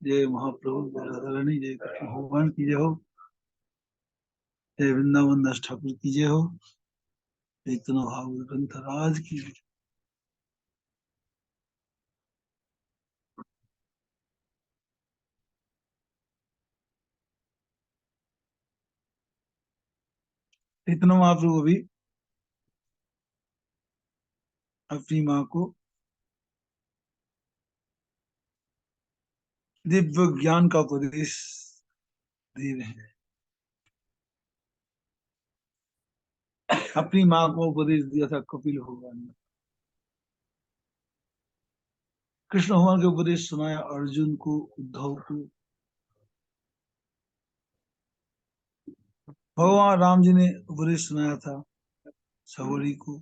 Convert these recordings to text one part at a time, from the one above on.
जय महाप्रभु, जय राधा रानी, जय कृष्ण भगवान की जय हो। जय वृंदावन दास ठाकुर की जय हो। चैतन्य भागवत ग्रंथ राज की जय। चैतन्य महाप्रभु भी अपनी माँ को दिव्य ज्ञान का उपदेश दे रहे हैं। अपनी माँ को उपदेश दिया था कपिल भगवान ने। कृष्ण भगवान के उपदेश सुनाया अर्जुन को, उद्धव को। भगवान राम जी ने उपदेश सुनाया था सवरी को।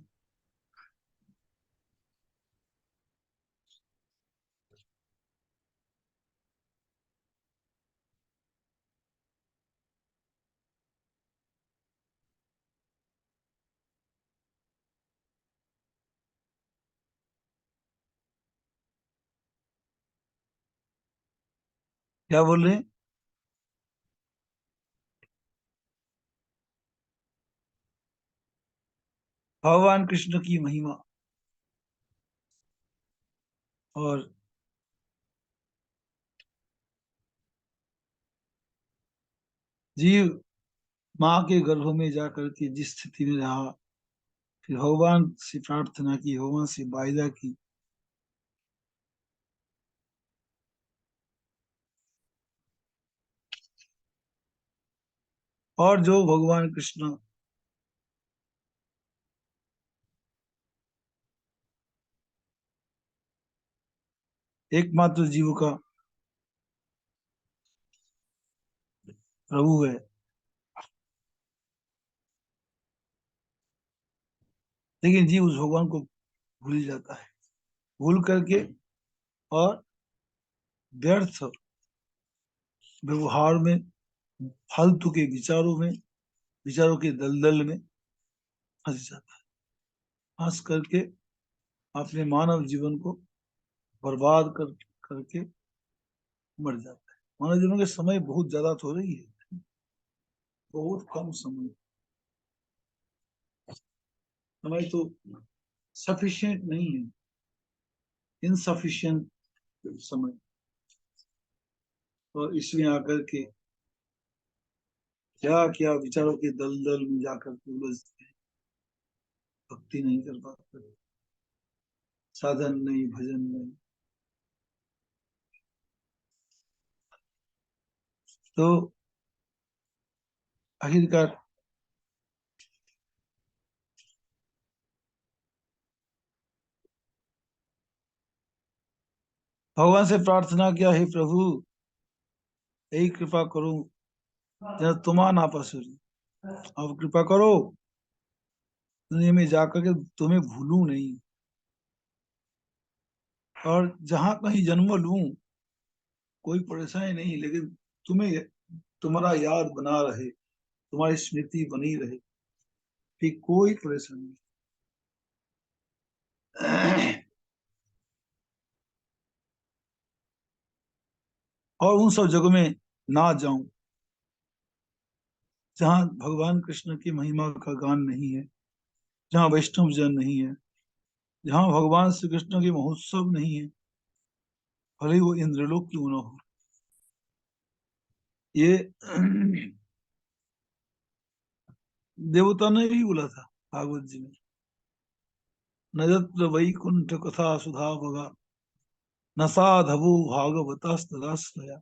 क्या बोल रहे हैं? भगवान कृष्ण की महिमा और जीव माँ के गर्भ में जाकर के जिस स्थिति में रहा, फिर भगवान से प्रार्थना की, भगवान से वायदा की। और जो भगवान कृष्ण एकमात्र जीव का प्रभु है, लेकिन जीव उस भगवान को भूल जाता है। भूल करके और व्यर्थ व्यवहार में, फालतू के विचारों में, विचारों के दलदल में फंस जाता है। फंस करके अपने मानव जीवन को बर्बाद करके मर जाता है। मानव जीवन के समय बहुत ज्यादा तो रही है, बहुत कम समय। समय तो सफिशिएंट नहीं है, इनसफिशिएंट समय। और इसमें आकर के क्या क्या विचारों के दलदल में जाकर के उलझते हैं। भक्ति नहीं कर पाते, साधन नहीं, भजन नहीं। तो आखिरकार भगवान से प्रार्थना किया, हे प्रभु यही कृपा करो, जरा तुम्हारा ना पसुरी। अब कृपा करो, दुनिया में जाकर के तुम्हें भूलूं नहीं, और जहां कहीं जन्म लूं कोई परेशानी नहीं, लेकिन तुम्हें, तुम्हारा याद बना रहे, तुम्हारी स्मृति बनी रहे, फिर कोई परेशानी नहीं। और उन सब जगहों में ना जाऊं जहां भगवान कृष्ण की महिमा का गान नहीं है, जहां वैष्णव जन नहीं है, जहां भगवान श्री कृष्ण की महोत्सव नहीं है, भले ही वो इंद्रलोक क्यों न हो। ये देवता ने भी बोला था भागवत जी में, न यत्र वैकुंठ कथा सुधा भगा, न साधवो भागवतास्तदाश्रया,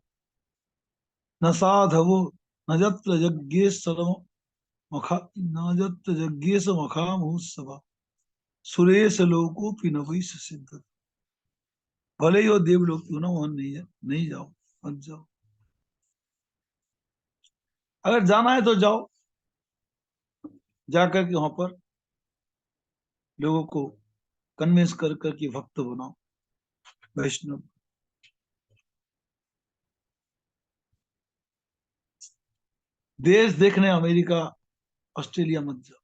न साधवो न यत्र यज्ञेश्वरम मखा, न यत्र यज्ञेश मखा महोत्सवा, सुरेश लोकोपि न वैश सिद्ध। भले ही वो देवलोक क्यों ना, वहां नहीं जाओ, मत जाओ। अगर जाना है तो जाओ, जाकर के वहां पर लोगों को कन्विंस कर करके भक्त बनाओ, वैष्णव। देश देखने अमेरिका, ऑस्ट्रेलिया मत जाओ।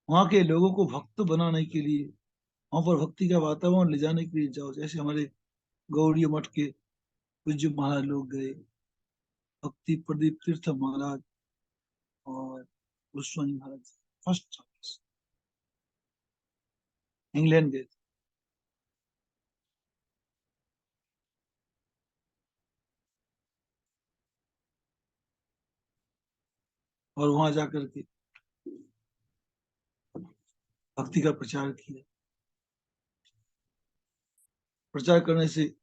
वहां के लोगों को भक्त बनाने के लिए, वहां पर भक्ति का वातावरण ले जाने के लिए जाओ। जैसे हमारे गौड़ीय मठ के पूज्य महाराज लोग गए, भक्ति प्रदीप तीर्थ महाराज और गोस्वामी महाराज फर्स्ट सर्विस इंग्लैंड गए। और वहां जाकर के भक्ति का प्रचार किया। प्रचार करने से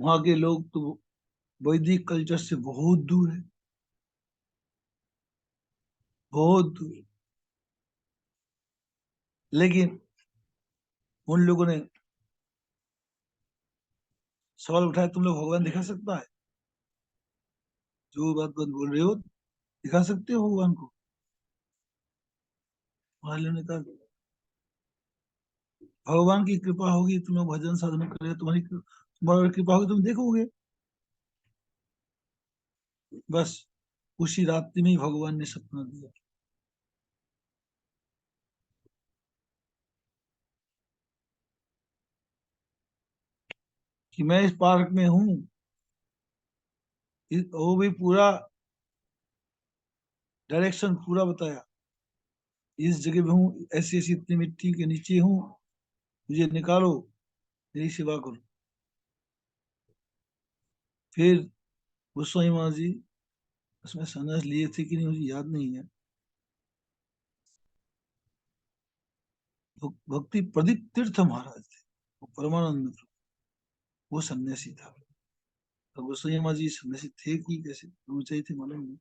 वहां के लोग तो वैदिक कल्चर से बहुत दूर है, बहुत दूर। लेकिन उन लोगों ने सवाल उठाया, तुम लोग भगवान दिखा सकता है? जो बात बात बोल रहे हो, दिखा सकते हो भगवान को? महाराज ने कहा, भगवान की कृपा होगी, तुम लोग भजन साधन करें, तुम्हारी कृपा होगी, तुम देखोगे। बस उसी रात्रि में ही भगवान ने सपना दिया कि मैं इस पार्क में हूँ। वो भी पूरा डायरेक्शन पूरा बताया, इस जगह पे हूँ, ऐसी ऐसी इतनी मिट्टी के नीचे हूँ, मुझे निकालो, मेरी सेवा करो। फिर गोस्वामी महाराज जी उसमें संन्यास लिए थे कि नहीं मुझे याद नहीं है। भक्ति प्रदीप तीर्थ महाराज थे, वो परमानंद प्रभु, वो सन्यासी था। तो गोस्वामी महाराज जी सन्यासी थे कि कैसे ब्रह्मचारी थे मालूम नहीं।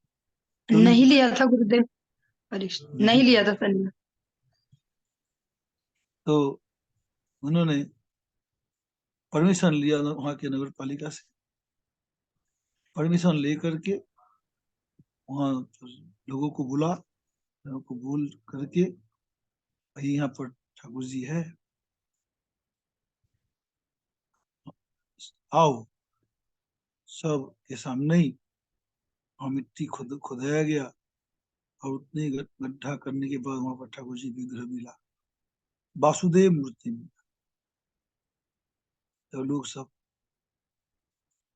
कभी नहीं लिया था गुरुदेव, नहीं लिया था संन्यास। तो उन्होंने परमिशन लिया वहां के नगर पालिका से, परमिशन लेकर के वहां लोगों को बुला, लोगों को बोल करके, भाई यहाँ पर ठाकुर जी है, आओ। सब के सामने ही वहाँ मिट्टी खुदाया गया, और उतने गड्ढा करने के बाद वहां पर ठाकुर जी विग्रह मिला, वासुदेव मूर्ति में। तो लोग सब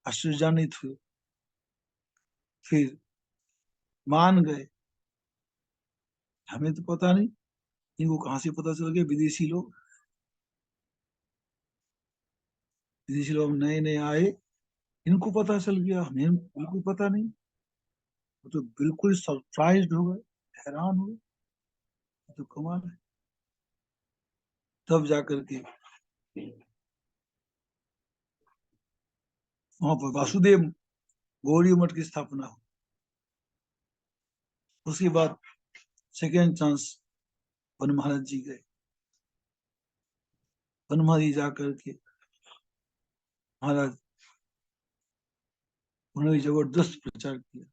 आश्चर्यान्वित हुए, फिर मान गए। हमें तो पता नहीं, इनको कहाँ से पता चल गया? विदेशी लोग नए नए आए, इनको पता चल गया, हमें बिल्कुल पता नहीं। वो तो बिल्कुल सरप्राइज हो गए, हैरान हो गए, तो कमाल है। तब जाकर के वहां पर वासुदेव गौड़ी मठ की स्थापना हो। उसके बाद सेकेंड चांस वन महाराज जी गए। वन महाराज जी जाकर के महाराज उन्होंने जबरदस्त प्रचार किया।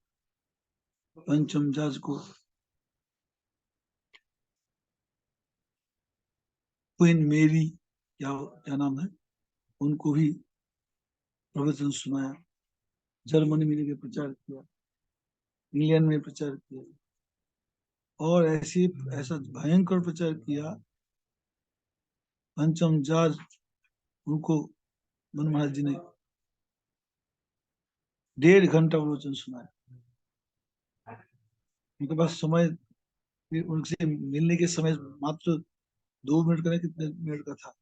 पंचम जाज को, क्वीन मेरी, क्या क्या नाम है, उनको भी प्रवचन सुनाया। जर्मनी में लेके प्रचार किया, इंग्लैंड में प्रचार किया, और ऐसा भयंकर प्रचार किया। पंचम जाज उनको मन महाराज जी ने 1.5 घंटा प्रवचन सुनाया। उनके पास समय, उनसे मिलने के समय मात्र 2 मिनट का नहीं, कितने मिनट का था,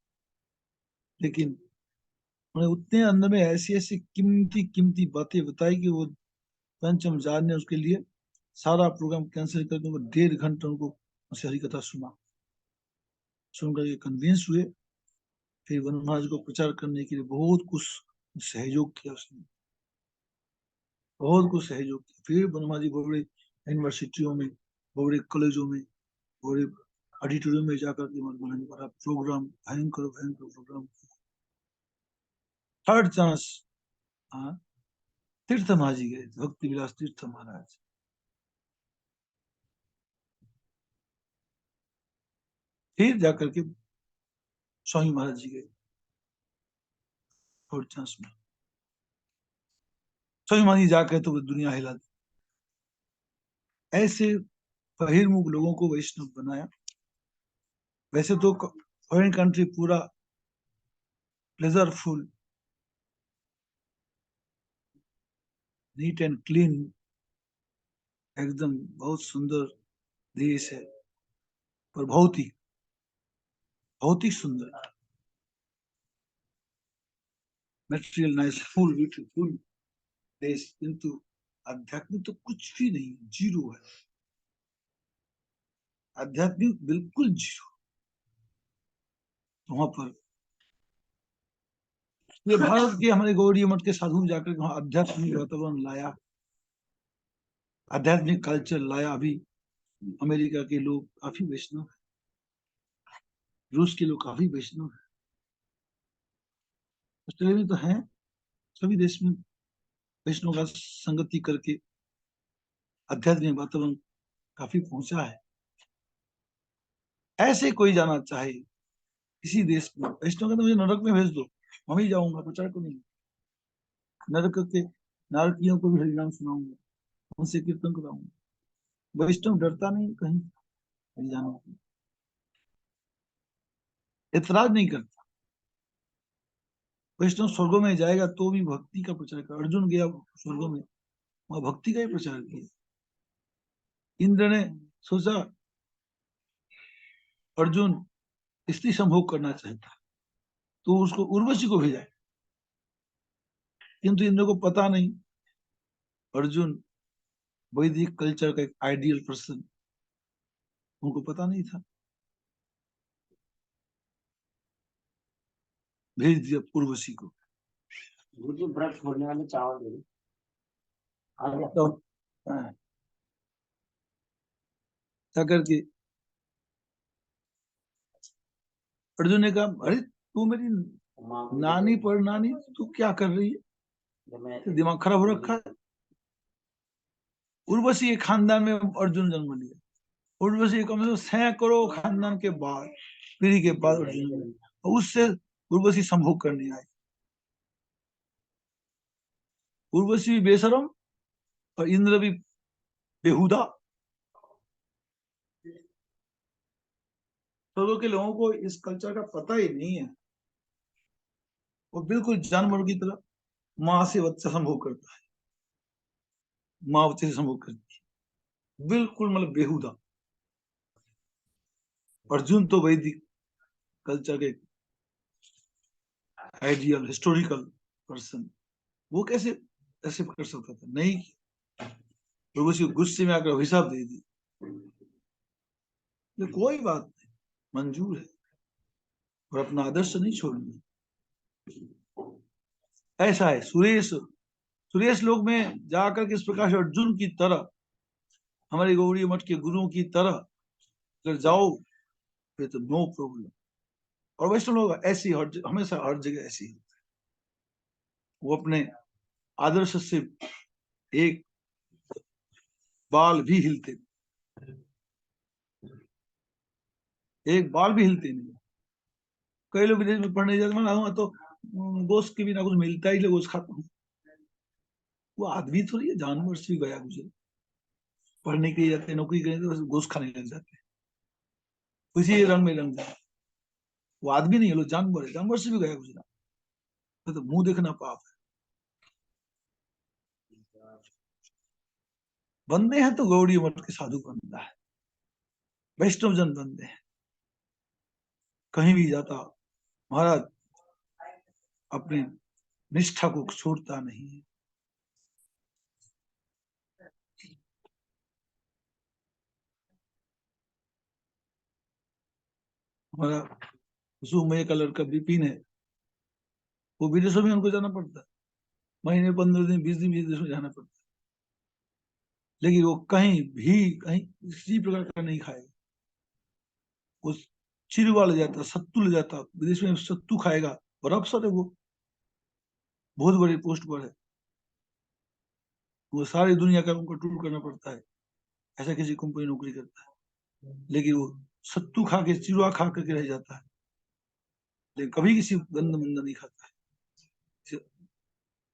लेकिन उन्हें उतने अंदर में ऐसी ऐसी कीमती कीमती बातें बताई कि वो पंचम जाज ने उसके लिए सारा प्रोग्राम कैंसिल करके उनको 1.5 घंटा उनको उनसे हरी कथा सुना। सुनकर ये कन्विंस हुए। फिर वन महाराज को प्रचार करने के लिए बहुत कुछ सहयोग किया उसने, बहुत कुछ सहयोग किया। फिर वन महाराज जी बड़े बड़े यूनिवर्सिटियों में, बड़े कॉलेजों में, बड़े ऑडिटोरियम में जाकर के उन्होंने बड़ा प्रोग्राम, भयंकर भयंकर प्रोग्राम। थर्ड चांस तीर्थ महाराज जी गए, भक्ति विलास तीर्थ महाराज। फिर जाकर के स्वामी महाराज जी गए थर्ड चांस में। स्वामी महाराज जी जाकर तो दुनिया हिला दी। ऐसे बहिर्मुख लोगों को वैष्णव बनाया। वैसे तो फॉरेन कंट्री पूरा प्लेजरफुल नीट एंड क्लीन, एकदम बहुत सुंदर देश है, पर बहुत ही सुंदर, मटेरियल नाइस, फुल ब्यूटीफुल देश, किंतु आध्यात्मिक तो कुछ भी नहीं, जीरो है, आध्यात्मिक बिल्कुल जीरो। वहां पर ये भारत के हमारे गौड़ीय मठ के साधु जाकर वहां आध्यात्मिक वातावरण लाया, आध्यात्मिक कल्चर लाया। अभी अमेरिका के लोग काफी वैष्णव है, रूस के लोग काफी वैष्णव है, ऑस्ट्रेलिया में तो है, सभी देश में वैष्णव का संगति करके आध्यात्मिक वातावरण काफी पहुंचा है। ऐसे कोई जाना चाहे किसी देश में, वैष्णव का तो मुझे नरक में भेज दो, मैं ही जाऊंगा, प्रचार को नहीं, नरक के नारकियों को भी हरिनाम सुनाऊंगा, उनसे कीर्तन कराऊंगा। वैष्णव डरता नहीं कहीं जाने की, एतराज नहीं करता। वैष्णव स्वर्गों में जाएगा तो भी भक्ति का प्रचार कर, अर्जुन गया स्वर्गों में, वहां भक्ति का ही प्रचार किया। इंद्र ने सोचा अर्जुन स्त्री संभोग करना चाहता, तो उसको उर्वशी को भेजा, किंतु इंद्र को पता नहीं अर्जुन वैदिक कल्चर का एक आइडियल पर्सन, उनको पता नहीं था, भेज दिया उर्वशी को। गुरुजी व्रत छोड़ने वाले चावल दे दो। तो क्या करके अर्जुन ने कहा, अरे तू मेरी नानी पर नानी, तू क्या कर रही है, तो दिमाग खराब हो रखा है। उर्वशी के खानदान में अर्जुन जन्म लिया, उर्वशी कम से कम सैकड़ों खानदान के बाद, पीढ़ी के बाद अर्जुन, उससे उर्वशी संभोग करने आई। उर्वशी भी बेशरम और इंद्र भी बेहुदा। स्वर्ग के लोगों को इस कल्चर का पता ही नहीं है, वो बिल्कुल जानवर की तरह माँ से बच्चा संभोग करता है, माँ बच्चे से संभोग करती है, बिल्कुल मतलब बेहुदा। अर्जुन तो वैदिक कल्चर के आइडियल हिस्टोरिकल पर्सन, वो कैसे ऐसे कर सकता था, नहीं। तो उसी गुस्से में आकर अभिशाप दे दी, कोई बात नहीं, मंजूर है, और अपना आदर्श नहीं छोड़ना। ऐसा है सुरेश, सुरेश लोक में जाकर के इस प्रकार से अर्जुन की तरह, हमारे गौड़ी मठ के गुरुओं की तरह अगर जाओ फिर तो नो प्रॉब्लम। और वैष्णव लोग ऐसी हमेशा हर जगह ऐसी होते हैं, वो अपने आदर्श से एक बाल भी हिलते, एक बाल भी हिलते नहीं। कई लोग विदेश में पढ़ने जाते, मैं तो गोश्त के बिना कुछ मिलता ही नहीं, गोश्त खाता हूँ। वो आदमी थोड़ी है, जानवर से भी गया गुजरे, पढ़ने के लिए जाते हैं, नौकरी करें तो गोश्त खाने लग जाते हैं, उसी रंग में रंग जाते। वो आदमी नहीं है, लोग जानवर है, जानवर से भी गया गुजरा, तो मुंह देखना पाप है। बंदे हैं तो गौड़ी मठ के साधु बंदा है, वैष्णव जन बंदे हैं, कहीं भी जाता महाराज अपनी निष्ठा को छोड़ता नहीं है। हमारा सुमय का लड़का विपिन है, वो विदेशों में उनको जाना पड़ता है, महीने 15 दिन 20 दिन विदेश में जाना पड़ता है, लेकिन वो कहीं किसी प्रकार का नहीं खाएगा। वो चिरवा ले जाता, सत्तू ले जाता, विदेश में सत्तू खाएगा, और अफसर है वो, बहुत बड़ी पोस्ट पर है, वो सारी दुनिया का उनको टूर करना पड़ता है, ऐसा किसी कंपनी नौकरी करता है, लेकिन वो सत्तू खा के, चिरवा खा करके रह जाता है, लेकिन कभी किसी गंद मंद नहीं खाता है,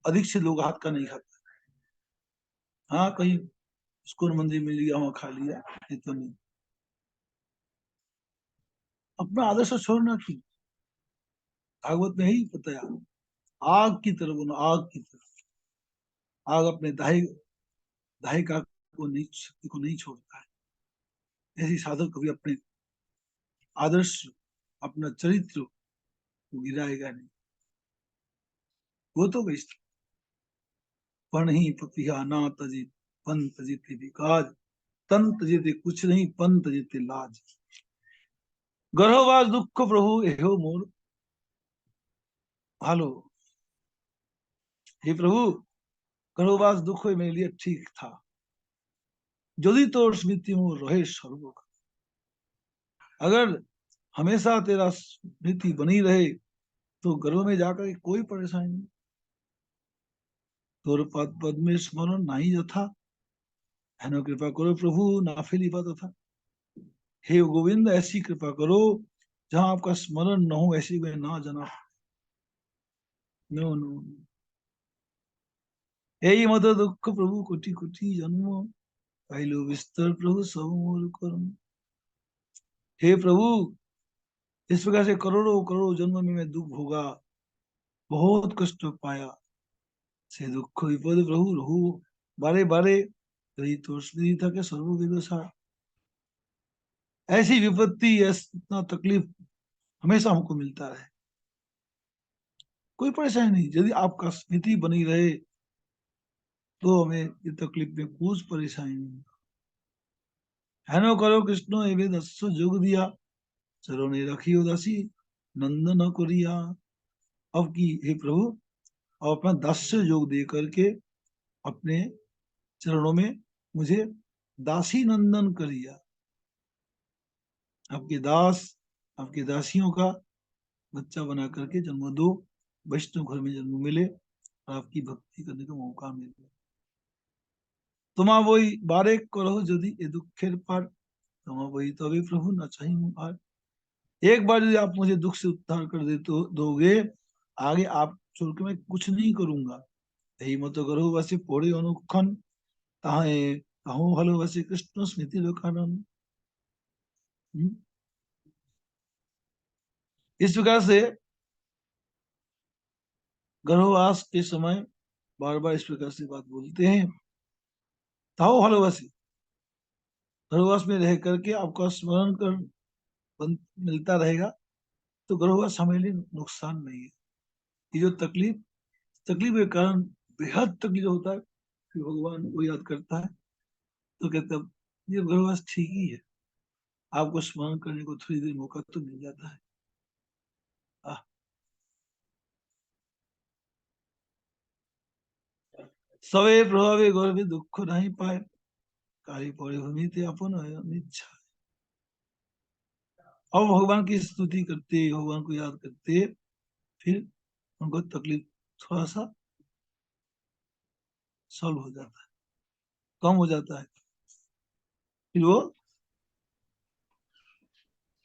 अधिक से लोग हाथ का नहीं खाता। हाँ कहीं स्कूल मंदिर मिल गया वहां खा लिया, नहीं तो नहीं। अपना आदर्श छोड़ना क्यों, भागवत में ही बताया, आग की तरह बनो, आग की तरह। आग अपने दाहिका को नहीं, शक्ति को नहीं छोड़ता है। ऐसी साधक कभी अपने आदर्श, अपना चरित्र को गिराएगा नहीं। वो तो वैष्णव पण ही पपिया ना तजी पंत जीते विकाज, तंत जीते कुछ नहीं पंत जीते लाज। गर्भवास दुख प्रभु एहो मोर भालो। हे प्रभु, गर्भवास दुख मेरे लिए ठीक था, यदि तोर स्मृति मोर रहे सर्वोग। अगर हमेशा तेरा स्मृति बनी रहे तो गर्भ में जाकर के कोई परेशानी नहीं। तोर पद पद में स्मरण नहीं यथा, हेनो कृपा करो प्रभु ना फिली पद था। हे गोविंद, ऐसी कृपा करो जहां आपका स्मरण न हो, ऐसी में ना जना। नो नो, यही मत दुख प्रभु कोटि कोटि जन्म, पहलो विस्तर प्रभु सब मोर कर्म। हे प्रभु, इस प्रकार से करोड़ों करोड़ों जन्म में मैं दुख भोगा, बहुत कष्ट पाया, से दुख विपद प्रभु रहु बारे बारे, यही तो स्मृति था कि सर्ववेद सा। ऐसी विपत्ति, इतना तकलीफ हमेशा हमको मिलता रहे, कोई परेशानी नहीं। यदि आपका स्मृति बनी रहे तो हमें ये तकलीफ में कुछ परेशानी नहीं। हेनो करो कृष्ण एवे दस्यो जोग दिया, चरों रखी उदासी नंदन कोरिया। अब की हे प्रभु, और अपना दास्य योग दे करके अपने चरणों में मुझे दासी नंदन करिया। आपके दास, आपके दासियों का बच्चा बना करके जन्म दो, वैष्णव घर में जन्म मिले और आपकी भक्ति करने का मौका मिले। तुम्हा वही बारे करो यदि ये दुखेर पार, तुम्हा वही तो अभी प्रभु न चाहिए पार। एक बार यदि आप मुझे दुख से उद्धार कर दे तो दोगे, आगे आप छोड़ के मैं कुछ नहीं करूंगा। यही मत करो वैसे पढ़े अनुक्षण, ताहे ताहू हलो वैसे कृष्ण स्मृति लोकानन। इस प्रकार से गर्भवास के समय बार बार इस प्रकार से बात बोलते हैं। ताओ हलो वैसे, गर्भवास में रह करके आपका स्मरण कर मिलता रहेगा तो गर्भवास हमारे लिए नुकसान नहीं है। ये जो तकलीफ, तकलीफ के कारण बेहद तकलीफ होता है, फिर भगवान को याद करता है तो कहते हैं ये गर्भवास ठीक ही है, आपको स्मरण करने को थोड़ी देर मौका तो मिल जाता है। सवे प्रभावे गर्भे दुख नहीं पाए, काली पड़े भूमि थे अपन इच्छा। अब भगवान की स्तुति करते, भगवान को याद करते, फिर उनको तकलीफ थोड़ा सा सॉल्व हो जाता है, कम हो जाता है। फिर वो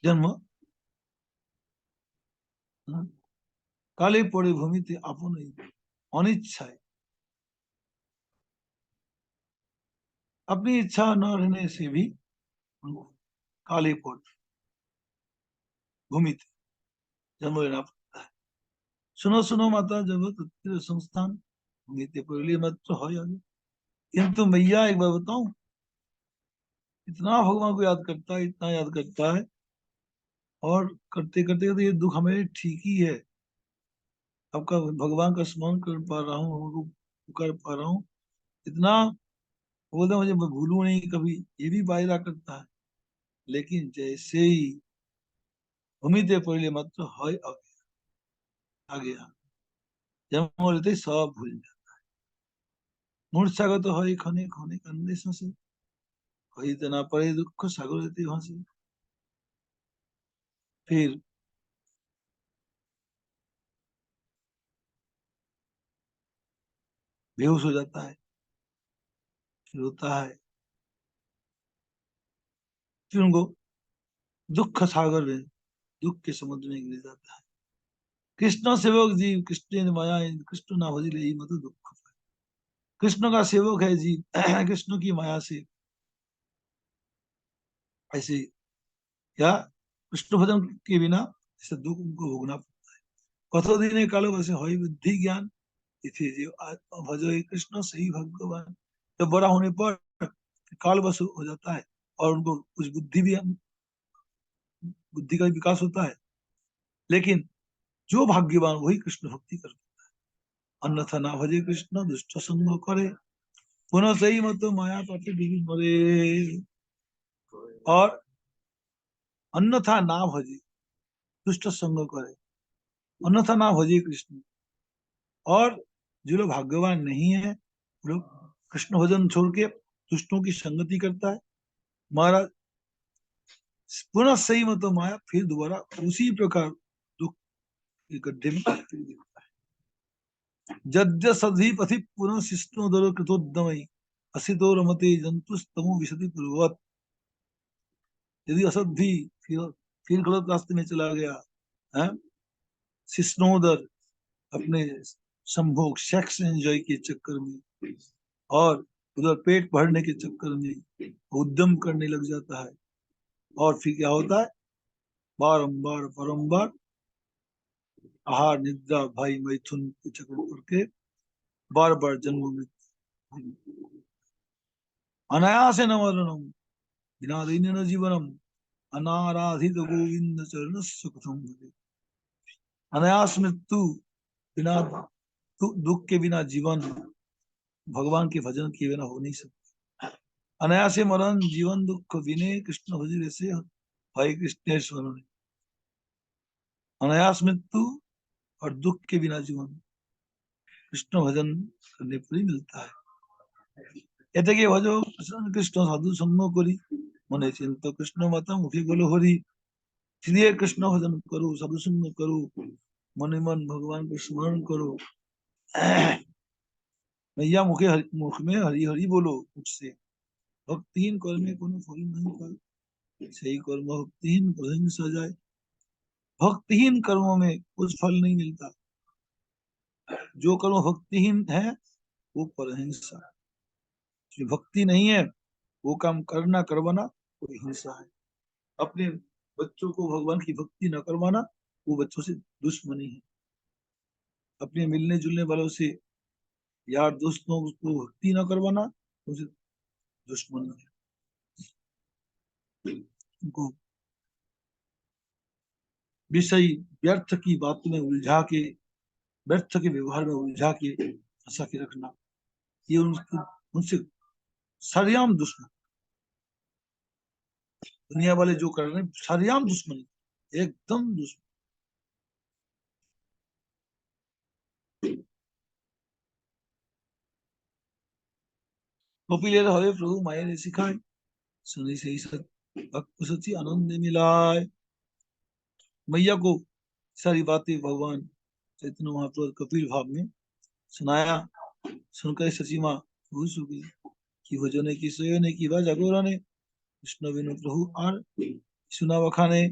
जन्म काले पड़े भूमि थे अपन अनिच्छाए, अपनी इच्छा न रहने से भी उनको काले पड़ भूमि थे जन्म लेना पड़ता है। सुनो सुनो माता जब तत्व संस्थान, भूमि थे पहले मत तो हो आगे। किंतु मैया एक बार बताऊं, इतना भगवान को याद करता है, इतना याद करता है, और करते करते तो ये दुख हमें ठीक ही है। आपका भगवान का स्मरण कर पा रहा हूँ, उनको कर पा रहा हूँ, इतना बोलते मुझे मैं भूलू नहीं कभी, ये भी वायदा करता है। लेकिन जैसे ही भूमिते पड़े मात्र है आ गया, जन्म लेते ही सब भूल जाता। मूर्छागत तो है खने खने कंधे से, कही तना पड़े दुख सागर देते वहां से। फिर बेहोश हो जाता है, फिर होता है, फिर उनको दुख सागर में, दुख के समुद्र में गिर जाता है। कृष्ण सेवक जीव कृष्ण ने माया, कृष्ण ना भजिले ही मत दुख। कृष्ण का सेवक है जीव, कृष्ण की माया से ऐसे, या कृष्ण भजन के बिना ऐसे दुख उनको भोगना पड़ता है। कथो दिन कालो वैसे हो बुद्धि ज्ञान, इथे जीव भजो हे कृष्ण सही भगवान। जब बड़ा होने पर कालवश हो जाता है और उनको कुछ बुद्धि का भी विकास होता है, लेकिन जो भाग्यवान वही कृष्ण भक्ति करता है। अन्यथा ना भजे कृष्ण दुष्ट संग करे, पुनः सही मत माया पति बिगी मरे। और अन्यथा ना भजे, दुष्ट संग करे, अन्यथा ना भजे कृष्ण। और जो लोग भाग्यवान नहीं है, वो लोग कृष्ण भजन छोड़ के दुष्टों की संगति करता है, महाराज पुनः सही मत माया, फिर दोबारा उसी प्रकार दुख के गड्ढे में फिर गिरता है। जद्य सधी पथि पुनः शिष्णो दर कृतोद्यमई, असितो रमते जंतु स्तमो विशति पूर्वत। यदि असद भी फिर गलत रास्ते में चला गया है, शिष्णोदर अपने संभोग सेक्स एंजॉय के चक्कर में और उधर पेट भरने के चक्कर में उद्यम करने लग जाता है, और फिर क्या होता है, बारंबार बारंबार आहार निद्रा भाई मैथुन के चक्कर करके बार बार जन्म में अनायास न मरणम बिना दैन्य जीवनम अनाराधित गोविंद चरण सुखम। अनायास मृत्यु, बिना दुख के बिना जीवन, भगवान के भजन किए बिना हो नहीं सकता। अनायास मरण जीवन दुख विने कृष्ण भजन से भाई कृष्णेश्वर ने। अनायास मृत्यु और दुख के बिना जीवन कृष्ण भजन करने पर ही मिलता है। এতে কি ভজো কৃষ্ণ সাধু সঙ্গ করি, মনে চিন্ত কৃষ্ণ মাতা মুখে বলো হরি। इसलिए कृष्ण भजन करो, साधु संग करो, मन ही मन भगवान को स्मरण करो। मैया मुख में हरि हरि बोलो मुझसे। भक्तिहीन कर्म में कोनो फल नहीं पाए, सही कर्म भक्तिहीन प्रसन्न सजाए। भक्तिहीन कर्मों में कुछ फल नहीं मिलता। जो कर्म भक्तिहीन है वो परहिंसा, जो भक्ति नहीं है वो काम करना करवाना वो हिंसा है। अपने बच्चों को भगवान की भक्ति न करवाना वो बच्चों से दुश्मनी है। अपने मिलने जुलने वालों से यार दोस्तों को भक्ति न करवाना उनसे दुश्मनी है। उनको विषय व्यर्थ की बात में उलझा के, व्यर्थ के व्यवहार में उलझा के फंसा के रखना, ये उनसे सरेआम दुश्मन। दुनिया वाले जो कर रहे हैं सरेआम दुश्मनी, एकदम दुश्मन। कपिलेर हवे प्रभु माये ने सिखाए, सुनी से सच्ची आनंद मिलाए। मैया को सारी बातें भगवान चैतन्य महाप्रभु कपिल भाव में सुनाया। सुनकर सची माँ खुश हो गई कि भजने की सोयने की बा जागोराने, कृष्ण बिनु प्रभु आर सुना बखाने।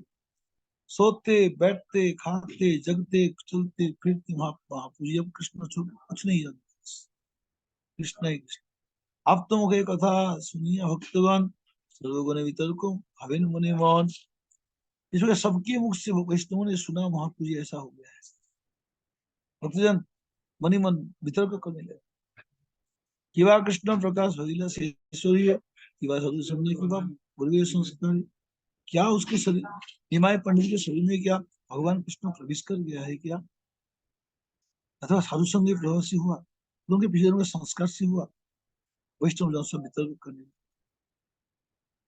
सोते बैठते खाते जगते चलते फिरते महापुरी, अब कृष्ण छोड़ कुछ नहीं जानते, कृष्ण ही कृष्ण। अब तो मुझे कथा सुनिए भक्तगण, सर्वगुण वितर्को हविन मुनि मान। इसमें सबके मुख से वैष्णवों ने सुना महापुरी ऐसा हो गया है। भक्तजन मनी मन वितर्क करने लगे। किवा कृष्ण प्रकाश भजिला शेषोरी, किवा साधु संजय किवा पूर्वीय संस्कार। क्या उसके शरीर, निमाय पंडित के शरीर में क्या भगवान कृष्ण प्रवेश कर गया है क्या, अथवा साधु संग प्रभाव से हुआ, उनके पिछले जन्म के संस्कार से हुआ। वैष्णव जन सब वितर्क करने,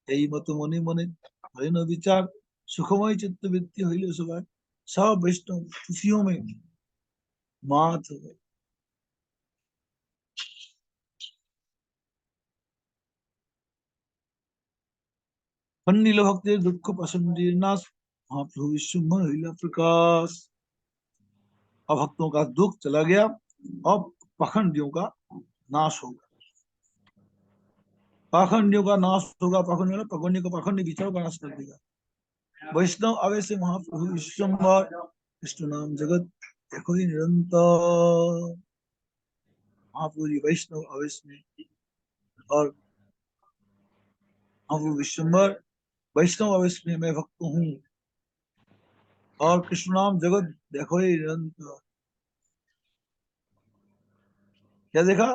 यही मत मने मने हरे न विचार, सुखमय चित्त वृत्ति हईले सबाय। सब वैष्णव खुशियों में मात हो गए। पन्नील भक्त दुख पसंदीर नाश, महाप्रभु विश्व हईला प्रकाश। अब भक्तों का दुख चला गया, अब पाखंडियों का नाश होगा। पाखंडियों का नाश होगा, पाखंडियों का पाखंडी विचारों का नाश कर देगा। वैष्णव अवश्य महाप्रभु विश्वम्भर, कृष्ण नाम जगत देखो ही निरंतर। महाप्रभु जी वैष्णव अवश्य में, और महाप्रभु विश्वम्भर वैष्णव अवश्य में मैं भक्त हूँ, और कृष्ण नाम जगत देखो ही निरंतर। क्या देखा?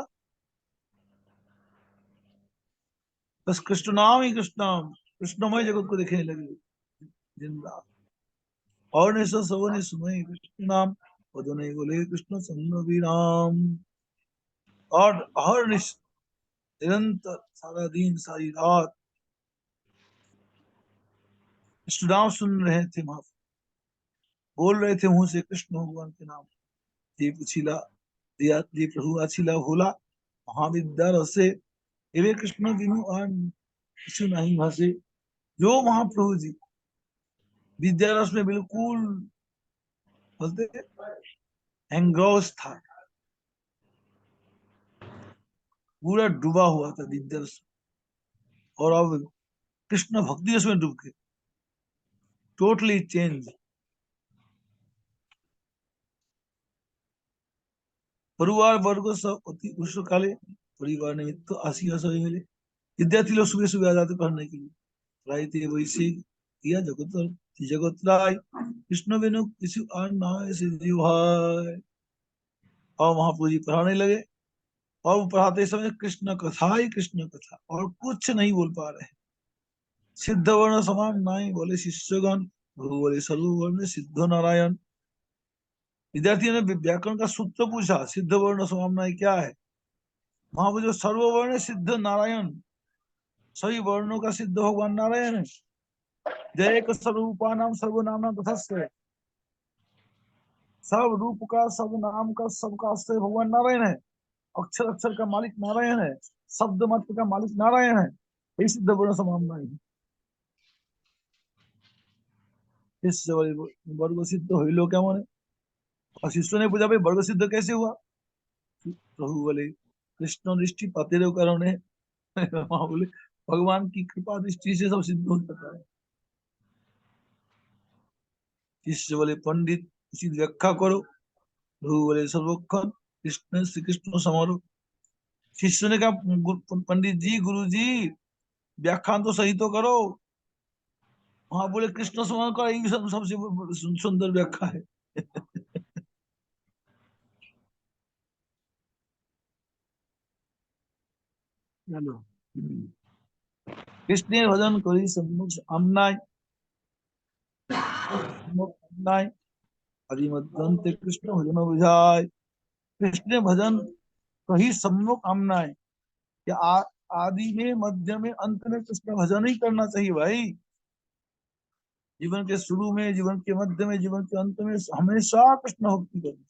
बस कृष्ण नाम ही कृष्ण नाम, कृष्णमय जगत को देखने लगे दिन रात। और निशा सवने सुनई कृष्ण नाम, वदने बोले कृष्ण संग विराम। और हर निरंतर सारा दिन सारी रात कृष्ण नाम सुन रहे थे, वहां बोल रहे थे मुंह से कृष्ण भगवान के नाम। दीप छिला दिया, दीप प्रभु अछिला भोला, महाविद्या रसे एवे कृष्ण बिनु आन किछु नहीं भासे। जो महाप्रभु जी विद्या रस में बिल्कुल बोलते एंग्रोस था, पूरा डूबा हुआ था विद्या रस, और अब कृष्ण भक्ति रस में डूब के टोटली चेंज। परिवार वर्ग सब अति उष्ण काले, परिवार निमित्त आसिया सभी मिले। विद्यार्थी लोग सुबह सुबह आ जाते पढ़ने के लिए। राय थे वैसे किया जगत जगत राय, कृष्ण बिनु किसी आन नाय से जीव भाई। और महाप्रभु जी पढ़ाने लगे, और वो पढ़ाते समय कृष्ण कथा ही कृष्ण कथा, और कुछ नहीं बोल पा रहे। सिद्ध वर्ण समान नाई बोले शिष्यगण, गुरु बोले सर्ववर्ण सिद्ध नारायण। विद्यार्थियों ने व्याकरण का सूत्र पूछा, सिद्ध वर्ण समान नाई क्या है? वहां पर जो सर्ववर्ण सिद्ध नारायण, सभी वर्णों का सिद्ध भगवान नारायण है। जय एक सर्वरूपानाम सर्वनाम तथस्थ, सब रूप का सब नाम का सबका आश्रय भगवान नारायण है। अक्षर अक्षर का मालिक नारायण है, शब्द मात्र का मालिक नारायण है। ये सिद्ध वर्ण समान नहीं। शिष्य वर्ग सिद्ध हो लो क्या माने? और शिष्यों ने पूछा भाई वर्ग सिद्ध कैसे हुआ? प्रभु बोले कृष्ण दृष्टि पातेर कारण है। वहां बोले भगवान की कृपा दृष्टि से सब सिद्ध हो जाता है। शिष्य बोले पंडित उचित व्याख्या करो। प्रभु बोले सर्वक्षण कृष्ण श्री कृष्ण समारोह। शिष्य ने कहा पंडित जी गुरु जी व्याख्यान तो सही तो करो। वहां बोले कृष्ण समारोह का यही सबसे सुंदर व्याख्या है। चलो, कृष्ण भजन करी सम्मुख आमनाय, आमनाय आदि मध्य कृष्ण भजन बुझाय। कृष्ण भजन कही सम्मुख आमनाय, कि आदि में मध्य में अंत में कृष्ण भजन ही करना चाहिए भाई। जीवन के शुरू में, जीवन के मध्य में, जीवन के अंत में हमेशा कृष्ण भक्ति करनी।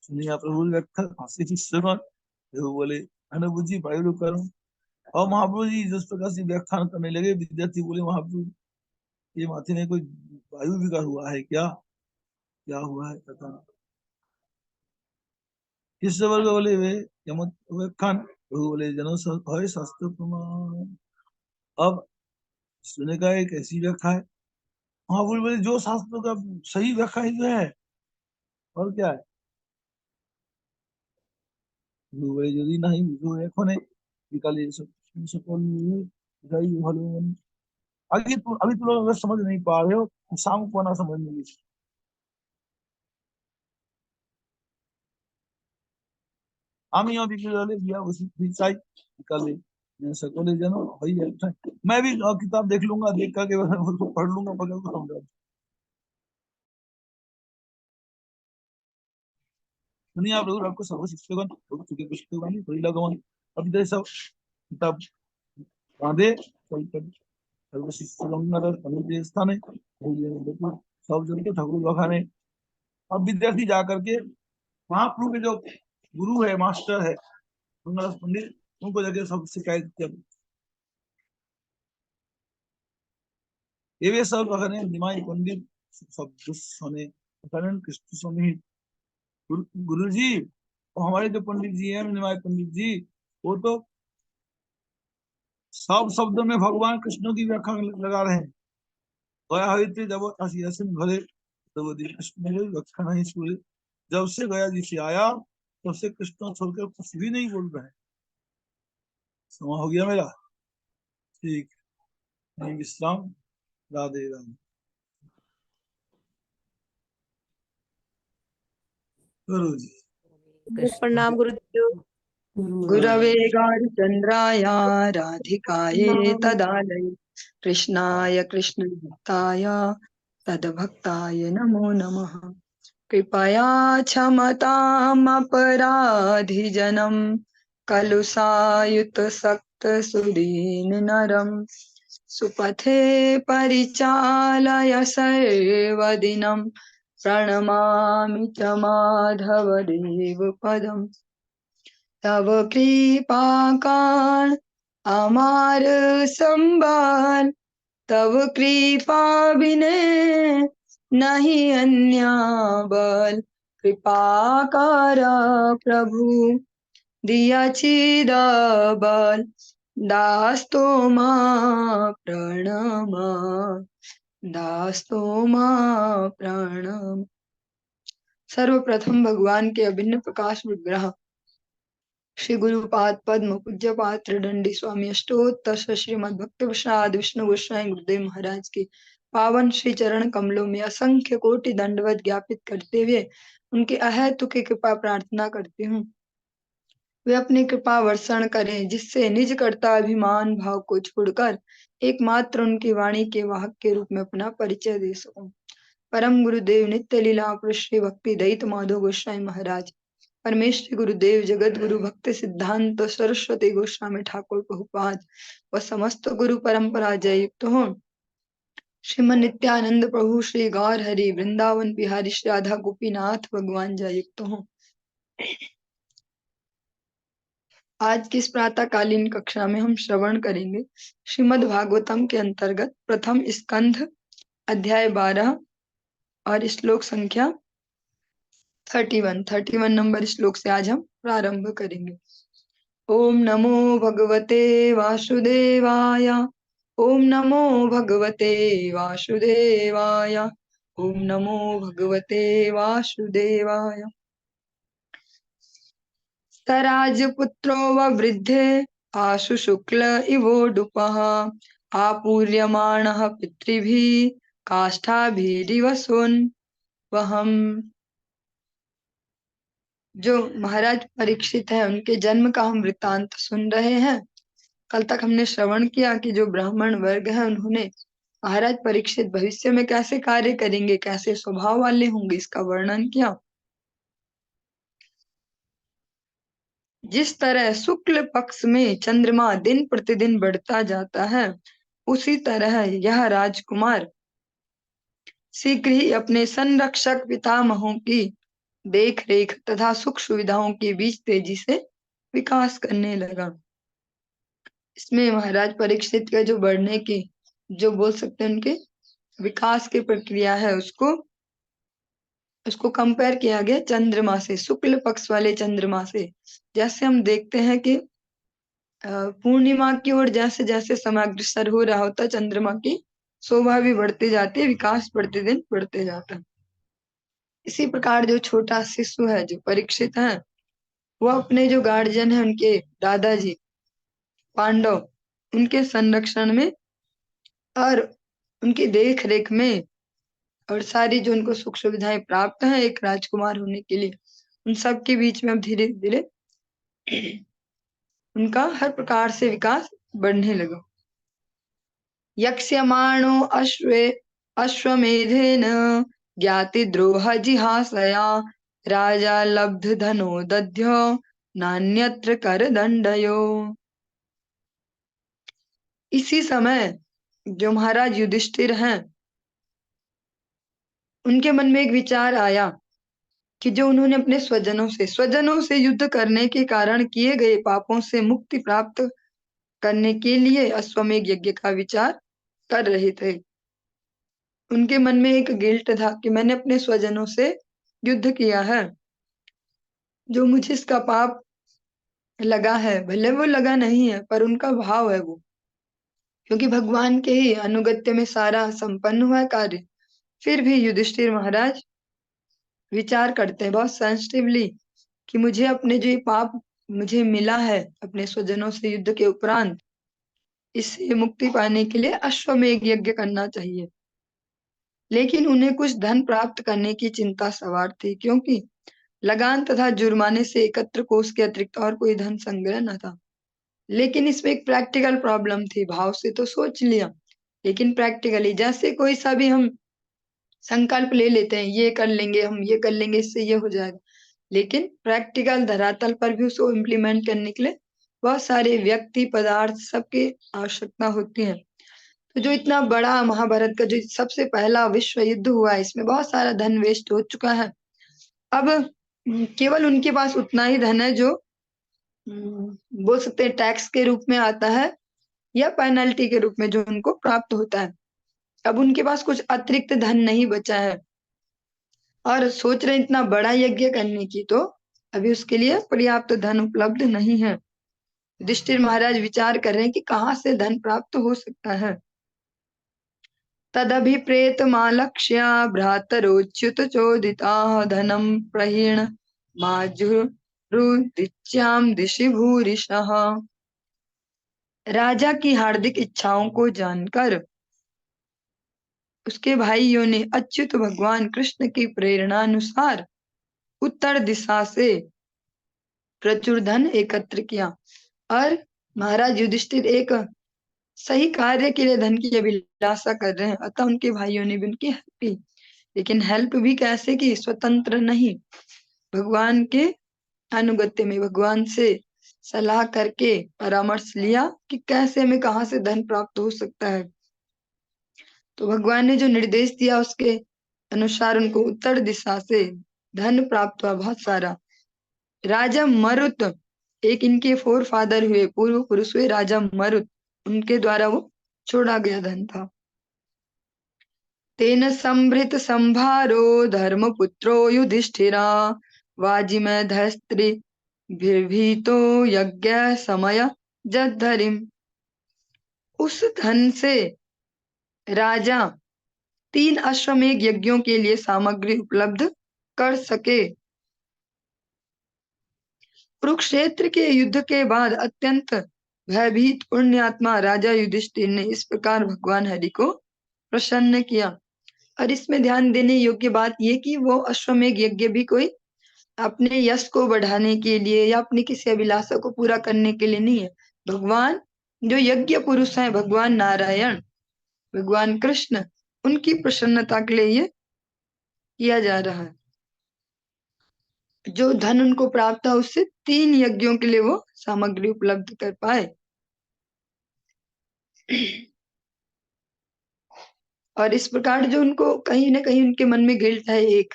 सुनिया प्रभु व्याख्या हंसी शिष्यगण, प्रभु बोले अनुभूति वायु करो। और महाप्रभु जी जिस प्रकार से व्याख्यान करने लगे, विद्यार्थी बोले महाप्रभु ये माथे में कोई वायु विकार हुआ है क्या? क्या हुआ है पता नहीं। शिष्य वर्ग बोले वे यमत व्याख्यान, प्रभु बोले जनो है शास्त्र प्रमाण। अब सुने का एक ऐसी व्याख्या है, महाप्रभु बोले जो शास्त्रों का सही व्याख्या ही तो है, और क्या है? प्रभु बोले यदि नहीं बुझो एखने विकाले सकल जाई भलो मन। अभी तो लोग अगर समझ नहीं पा रहे हो तो शाम को ना समझ में। আমিও বিকেলে गया उसी चाय निकाले सकले जनो वही है। मैं भी किताब देख लूंगा, देख करके उसको पढ़ लूंगा, पढ़ को समझा। दुनिया प्रभु आपको सर्व शिक्षकगण प्रभु चुके पुस्तकवाणी थोड़ी लगवानी। अभी तो सब किताब बांधे चल कर सर्व शिक्षकगण अनुदेश स्थाने सब जन के ठाकुर बखाने। अब विद्यार्थी जा करके महाप्रभु के जो गुरु है, मास्टर है मंगलदास पंडित, उनको जाके सब शिकायत किया। ये सब अगर निमाई पंडित सब सुने कारण कृष्ण स्वामी गुरु जी, और हमारे जो पंडित जी हैं निमाई पंडित जी, वो तो सब शब्दों में भगवान कृष्ण की व्याख्या लगा रहे हैं। गया हुई जब आसियासिन भरे तो वो कृष्ण की व्याख्या नहीं छोड़े। जब से गया जी से आया तब से कृष्ण छोड़कर कुछ भी नहीं बोल रहे हैं। समय हो गया मेरा, ठीक नहीं विश्राम। राधे राधे। गुरु जी प्रणाम गुरुदेव। गुरवे गुरवे गौरचन्द्राय राधिकाये तदालये कृष्णाय कृष्णभक्ताय तद्भक्ताय नमो नमः। कृपया क्षमतामपराधिजनं खलु सायुतसक्तसुदीननरं सुपथे परिचालय सर्वदिनं प्रणमामि च माधवदेवपदम्। तव कृपाकाण अमार संबाल तव कृपा बिने नहीं अन्य बल कृपा कर प्रभु दिया चिद बल दास तो प्रणम दास तो प्रणम। सर्वप्रथम भगवान के अभिन्न प्रकाश विग्रह श्री गुरुपाद पद्म पूज्य पात्र दंडी स्वामी अष्टोत्तर श्रीमद भक्त प्रसाद विष्णु गोस्वामी गुरुदेव महाराज के पावन श्री चरण कमलों में असंख्य कोटि दंडवत ज्ञापित करते हुए उनके अहेतुक कृपा प्रार्थना करती हूँ। वे अपनी कृपा वर्षण करें जिससे निज कर्ता अभिमान भाव को छोड़कर एकमात्र उनकी वाणी के वाहक के रूप में अपना परिचय दे सकूं। परम गुरुदेव नित्य लीला पुरुष श्री भक्ति दयित माधव गोस्वामी महाराज, परमेश्वरी गुरुदेव जगत गुरु भक्ति सिद्धांत सरस्वती गोस्वामी ठाकुर प्रभुपाद व समस्त गुरु परंपरा जय युक्त हो। श्रीमन नित्यानंद प्रभु श्री गौर हरि वृंदावन बिहारी श्री राधा गोपीनाथ भगवान जय युक्त हो। आज की इस प्रातःकालीन कक्षा में हम श्रवण करेंगे श्रीमद् भागवतम के अंतर्गत प्रथम स्कंध अध्याय 12 और श्लोक संख्या 31 नंबर श्लोक से आज हम प्रारंभ करेंगे। ओम नमो भगवते वासुदेवाय ओम नमो भगवते वासुदेवाय ओम नमो भगवते वासुदेवाय। सराजपुत्रो ववृद्धे आशु शुक्ल इवोडुपः आपूर्यमाणः पितृभिः काष्ठाभिरिव सोन्वहम्। जो महाराज परीक्षित है उनके जन्म का हम वृत्तांत सुन रहे हैं। कल तक हमने श्रवण किया कि जो ब्राह्मण वर्ग है उन्होंने महाराज परीक्षित भविष्य में कैसे कार्य करेंगे, कैसे स्वभाव वाले होंगे, इसका वर्णन किया। जिस तरह शुक्ल पक्ष में चंद्रमा दिन प्रतिदिन बढ़ता जाता है, उसी तरह यह राजकुमार शीघ्र ही अपने संरक्षक पितामहों की देख रेख तथा सुख सुविधाओं के बीच तेजी से विकास करने लगा। इसमें महाराज परीक्षित का जो बढ़ने की, जो बोल सकते हैं उनके विकास की प्रक्रिया है, उसको कंपेयर किया गया चंद्रमा से, शुक्ल पक्ष वाले चंद्रमा से। जैसे हम देखते हैं कि पूर्णिमा की ओर जैसे जैसे समय अग्रसर हो रहा होता, चंद्रमा की शोभा भी बढ़ती जाती है, विकास प्रतिदिन बढ़ते जाता है। इसी प्रकार जो छोटा शिशु है, जो परीक्षित है, वो अपने जो गार्जियन है, उनके दादाजी पांडव, उनके संरक्षण में और उनकी देख रेख में और सारी जो उनको सुख सुविधाएं प्राप्त हैं एक राजकुमार होने के लिए, उन सब के बीच में अब धीरे धीरे उनका हर प्रकार से विकास बढ़ने लगा। यक्ष्यमाणो अश्वमेधेन ज्ञाति द्रोह जिहासया राजा लब्ध धनो दध्यो नान्यत्र कर दंडयो। इसी समय जो महाराज युधिष्ठिर हैं, उनके मन में एक विचार आया कि जो उन्होंने अपने स्वजनों से युद्ध करने के कारण किए गए पापों से मुक्ति प्राप्त करने के लिए अश्वमेध यज्ञ का विचार कर रहे थे। उनके मन में एक गिल्ट था कि मैंने अपने स्वजनों से युद्ध किया है, जो मुझे इसका पाप लगा है, भले वो लगा नहीं है पर उनका भाव है वो, क्योंकि भगवान के ही अनुगत्य में सारा संपन्न हुआ कार्य। फिर भी युधिष्ठिर महाराज विचार करते हैं बहुत सेंसिटिवली कि मुझे अपने जो ये पाप मुझे मिला है अपने स्वजनों से युद्ध के उपरांत, इससे मुक्ति पाने के लिए अश्वमेध यज्ञ करना चाहिए। लेकिन उन्हें कुछ धन प्राप्त करने की चिंता सवार थी, क्योंकि लगान तथा जुर्माने से एकत्र कोष के अतिरिक्त और कोई धन संग्रह न था। लेकिन इसमें एक प्रैक्टिकल प्रॉब्लम थी। भाव से तो सोच लिया, लेकिन प्रैक्टिकली जैसे कोई सा भी हम संकल्प ले लेते हैं, ये कर लेंगे, हम ये कर लेंगे, इससे ये हो जाएगा, लेकिन प्रैक्टिकल धरातल पर भी उसको इम्प्लीमेंट करने के लिए बहुत सारे व्यक्ति, पदार्थ, सबकी आवश्यकता होती है। तो जो इतना बड़ा महाभारत का जो सबसे पहला विश्व युद्ध हुआ है, इसमें बहुत सारा धन वेस्ट हो चुका है। अब केवल उनके पास उतना ही धन है जो बोल सकते हैं टैक्स के रूप में आता है या पेनल्टी के रूप में जो उनको प्राप्त होता है। अब उनके पास कुछ अतिरिक्त धन नहीं बचा है और सोच रहे हैं इतना बड़ा यज्ञ करने की, तो अभी उसके लिए पर्याप्त धन उपलब्ध नहीं है। युधिष्ठिर महाराज विचार कर रहे हैं कि कहाँ से धन प्राप्त हो सकता है। तदभिप्रेतमालक्ष्य भ्रातरोच्युत चोदिता धनम प्रहीण माजुरुदिच्यां दिशि भूरिशः। राजा की हार्दिक इच्छाओं को जानकर उसके भाइयों ने अच्युत भगवान कृष्ण की प्रेरणा अनुसार उत्तर दिशा से प्रचुर धन एकत्र किया। और महाराज युधिष्ठिर एक सही कार्य के लिए धन की अभिलाषा कर रहे हैं, अतः उनके भाइयों ने भी उनकी हेल्प की। लेकिन हेल्प भी कैसे की? स्वतंत्र नहीं, भगवान के अनुगत्य में, भगवान से सलाह करके परामर्श लिया कि कैसे हमें कहाँ से धन प्राप्त हो सकता है। तो भगवान ने जो निर्देश दिया उसके अनुसार उनको उत्तर दिशा से धन प्राप्त हुआ बहुत सारा। राजा मरुत, एक इनके फोर फादर हुए, पूर्व पुरुष हुए राजा मरुत, उनके द्वारा वो छोड़ा गया धन था। तेन संभृत संभारो धर्मपुत्रो युधिष्ठिरा वाजिमधस्त्री भीतो यज्ञ समय जद्धरिम। उस धन से राजा 3 अश्वमेध यज्ञों के लिए सामग्री उपलब्ध कर सके। कुरुक्षेत्र के युद्ध के बाद अत्यंत भयभीत पुण्यात्मा राजा युधिष्ठिर ने इस प्रकार भगवान हरि को प्रसन्न किया। और इसमें ध्यान देने योग्य बात यह कि वो अश्वमेध यज्ञ भी कोई अपने यश को बढ़ाने के लिए या अपनी किसी अभिलाषा को पूरा करने के लिए नहीं है। भगवान जो यज्ञ पुरुष हैं, भगवान नारायण, भगवान कृष्ण, उनकी प्रसन्नता के लिए ये किया जा रहा है। जो धन उनको प्राप्त है उससे 3 यज्ञों के लिए वो सामग्री उपलब्ध कर पाए। और इस प्रकार जो उनको कहीं ना कहीं उनके मन में गिल्ट है एक,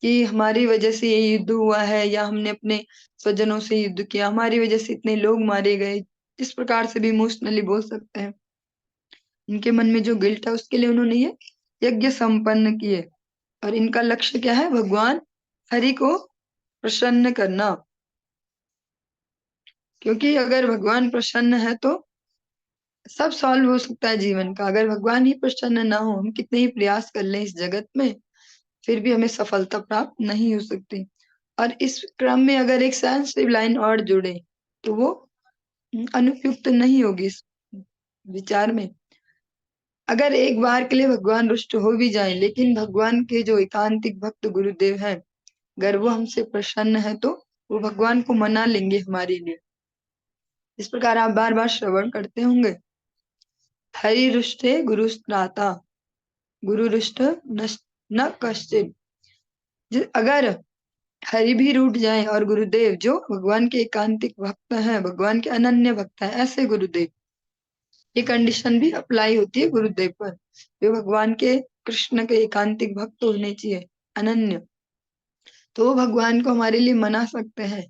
कि हमारी वजह से ये युद्ध हुआ है या हमने अपने स्वजनों से युद्ध किया, हमारी वजह से इतने लोग मारे गए, इस प्रकार से भी इमोशनली बोल सकते हैं। उनके मन में जो गिल्ट है उसके लिए उन्होंने ये यज्ञ संपन्न किए। और इनका लक्ष्य क्या है? भगवान हरि को प्रसन्न करना। क्योंकि अगर भगवान प्रसन्न है तो सब सॉल्व हो सकता है जीवन का। अगर भगवान ही प्रसन्न ना हो, हम कितने ही प्रयास कर लें इस जगत में, फिर भी हमें सफलता प्राप्त नहीं हो सकती। और इस क्रम में अगर एक सेंसिटिव लाइन और जुड़े तो वो अनुपयुक्त नहीं होगी इस विचार में। अगर एक बार के लिए भगवान रुष्ट हो भी जाए, लेकिन भगवान के जो एकांतिक भक्त गुरुदेव हैं, अगर वो हमसे प्रसन्न है तो वो भगवान को मना लेंगे हमारे लिए। इस प्रकार आप बार बार श्रवण करते होंगे, हरि रुष्टे गुरु त्राता, गुरु रुष्ट न कश्चित। अगर हरि भी रूठ जाए और गुरुदेव जो भगवान के एकांतिक भक्त हैं, भगवान के अनन्य भक्त हैं, ऐसे गुरुदेव, ये कंडीशन भी अप्लाई होती है गुरुदेव पर, जो भगवान के कृष्ण के एकांतिक भक्त होने चाहिए, अनन्य, तो वो भगवान को हमारे लिए मना सकते हैं।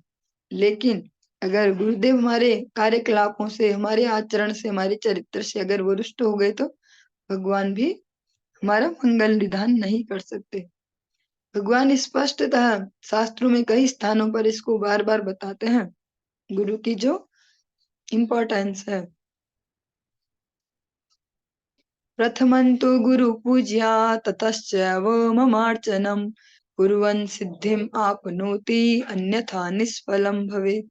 लेकिन अगर गुरुदेव हमारे कार्यकलापों से, हमारे आचरण से, हमारे चरित्र से अगर वो रुष्ट हो गए तो भगवान भी हमारा मंगल निधान नहीं कर सकते। भगवान स्पष्टतः शास्त्रों में कई स्थानों पर इसको बार बार बताते हैं, गुरु की जो इम्पोर्टेंस है। प्रथमं तु गुरु पूज्या ततश्चैव ममार्चनम् कुर्वन् सिद्धिम् आपनोति अन्यथा निष्फलम् भवेत्।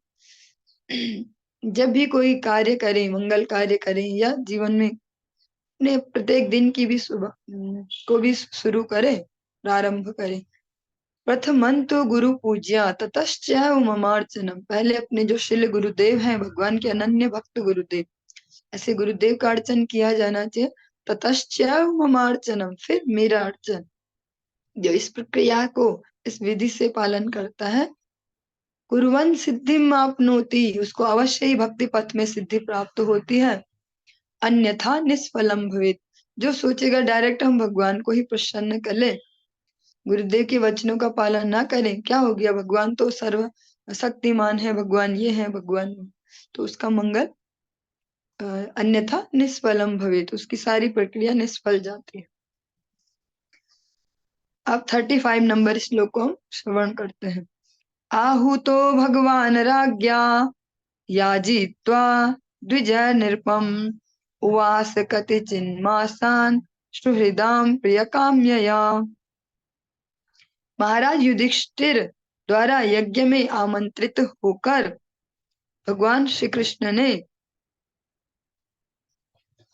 जब भी कोई कार्य करें, मंगल कार्य करें या जीवन में अपने प्रत्येक दिन की भी सुबह को भी शुरू करें, प्रारंभ करें, प्रथमंतो गुरु पूज्या ततश्चैव ममार्चनम। पहले अपने जो शिल गुरुदेव हैं, भगवान के अनन्य भक्त गुरुदेव, ऐसे गुरुदेव का अर्चन किया जाना चाहिए। ततश्चैव ममार्चनम, फिर मेरा अर्चन। जो इस प्रक्रिया को, इस विधि से पालन करता है, कुर्वन् सिद्धिम आपनोति, उसको अवश्य ही भक्ति पथ में सिद्धि प्राप्त होती है। अन्यथा निष्फलम भवेत्, जो सोचेगा डायरेक्ट हम भगवान को ही प्रसन्न कर ले, गुरुदेव के वचनों का पालन ना करें, क्या हो गया, भगवान तो सर्व शक्तिमान है, भगवान ये है, भगवान, तो उसका मंगल अन्यथा निष्फलम भवेत्, उसकी सारी प्रक्रिया निष्फल जाती है। अब 35 नंबर श्लोक को हम श्रवण करते हैं। आहुतो भगवान राज्ञा याजित्वा द्विज नृपम उवास कतिचिन्मासान् सुहृदां प्रियकाम्यया। महाराज युधिष्ठिर द्वारा यज्ञ में आमंत्रित होकर भगवान श्री कृष्ण ने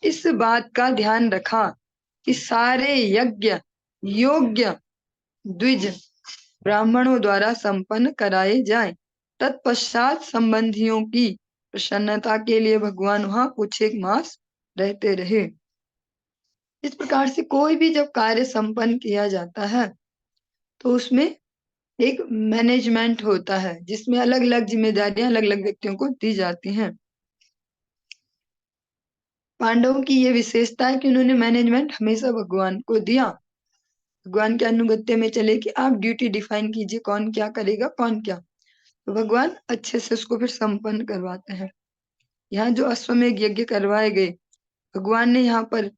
इस बात का ध्यान रखा कि सारे यज्ञ योग्य द्विज ब्राह्मणों द्वारा संपन्न कराए जाएं। तत्पश्चात संबंधियों की प्रसन्नता के लिए भगवान वहां कुछ एक मास रहते रहे। इस प्रकार से कोई भी जब कार्य संपन्न किया जाता है तो उसमें एक मैनेजमेंट होता है, जिसमें अलग अलग जिम्मेदारियां अलग अलग व्यक्तियों को दी जाती हैं। पांडवों की ये विशेषता है कि उन्होंने मैनेजमेंट हमेशा भगवान को दिया, भगवान के अनुगत्य में चले कि आप ड्यूटी डिफाइन कीजिए, कौन क्या करेगा, कौन क्या, तो भगवान अच्छे से उसको फिर संपन्न करवाते हैं। यहाँ जो अश्वमेध यज्ञ करवाए गए, भगवान ने यहाँ पर